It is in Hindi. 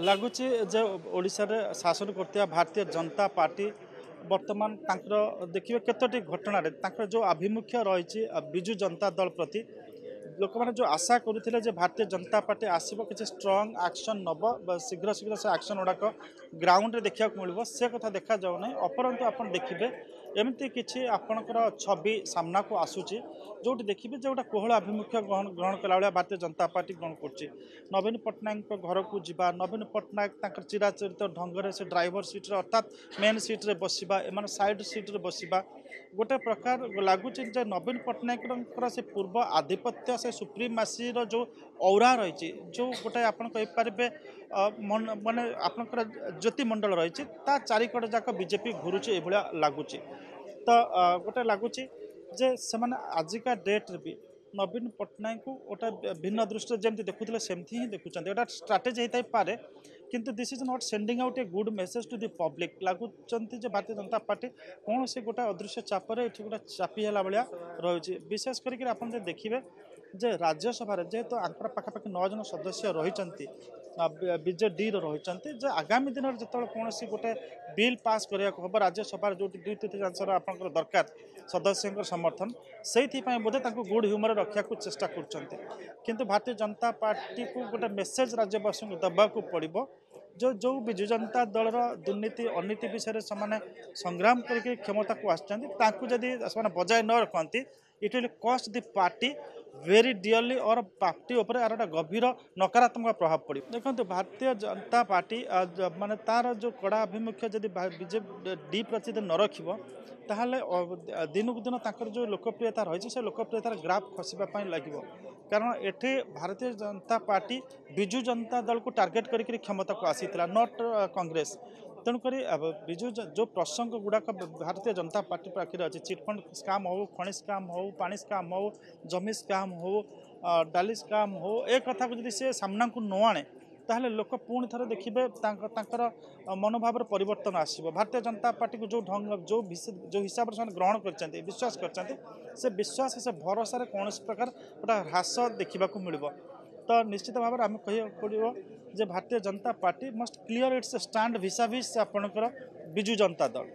लगुच ओडिशा रे शासन करथिया भारतीय जनता पार्टी वर्तमान देखिए केतोटी घटना जो आभिमुख्य रही बिजु जनता दल प्रति लोक मैंने जो आशा करुले भारतीय जनता पार्टी आसब किसी स्ट्रंग एक्शन नब शीघ्र शीघ्र से एक्शन गुड़ाक ग्राउंड देखा मिले से कथा देखा जाऊना अपरंतु आप देखिए एमती किसी आपणकर छवि सामना को आसूची जो देखिए जो कोहल आभिमुख्य ग्रहण कला भाया भारतीय जनता पार्टी ग्रहण कर नवीन पट्टनायक घर को जा नवीन पट्टनायक चिराचरित ढंग से ड्राइवर सीट्रे अर्थात मेन सीट्रे बसवा एम साइड सीट्रे बसवा गोटे प्रकार लगुच नवीन पट्टनायक से पूर्व आधिपत्य से सुप्रीमासी जो औरा रही जो गोटे आप कहींपारे मानने आपंकर ज्योतिमंडल रही चारिकड़ जाक बीजेपी घुरुची लगुच तो गोटे लगुच जे से आजिका डेट्रे भी नवीन पट्टनायक को गोटे भिन्न दृष्टि जमी देखुले सेमती ही देखुं गोटे स्ट्राटेजी होता पारे किंतु this is not sending out a good message to the public लगुच भारतीय जनता पार्टी कौन से गोटे अदृश्य चापर ये गोटे चापीला भाया रही विशेष करके आप देखिए जे राज्यसभा जेहेतु आंकर पाखापाखि 9 जन सदस्य रही बीजेडी रही आगामी दिन में जो कौन गोटे बिल पास करने हम राज्यसभा जो 2/3 आप दरकार सदस्यों समर्थन से बोधे गुड ह्यूमर रखा चेष्टा कर भारतीय जनता पार्टी को गोटे मेसेज राज्यवासी को देवाक पड़ो जो विजु जनता दल दुर्नीति अनीति विषय से संग्राम करके क्षमता को आदि बजाय न रखती it will cost the party very dearly और पार्टी उपर यार गभीर नकारात्मक प्रभाव पड़े। देखो भारतीय जनता पार्टी माने तार जो कड़ा आभिमुख्य जदि बीजेडी प्रति न रखिबो ताहले दिनकू दिन ताकर जो लोकप्रियता रही से लोकप्रियतार ग्राफ खसवाई लगे कारण एठे भारतीय जनता पार्टी बिजु जनता दल को टार्गेट करके क्षमता को आसीथिला नॉट कांग्रेस तेणुक बिजु जो प्रसंग गुड़ाक भारतीय जनता पार्टी पाखे अच्छे चिटफंड स्काम हो खनि स्काम हो पानी स्काम हो जमी स्काम हो डाली स्काम हो ए कथा को सी सामना को न आने ताहले लोक पुणी थे देखिए मनोभाव परिवर्तन आसो भारतीय जनता पार्टी को जो ढंग जो हिसाब से ग्रहण कर विश्वास कर विश्वास से भरोसा कौन प्रकार गोटा ह्रास देखा मिल तो निश्चित भाव में आम कह पड़ो जे Bharatiya Janata Party must clear its stand vis a vis आपणकर बिजु जनता दल।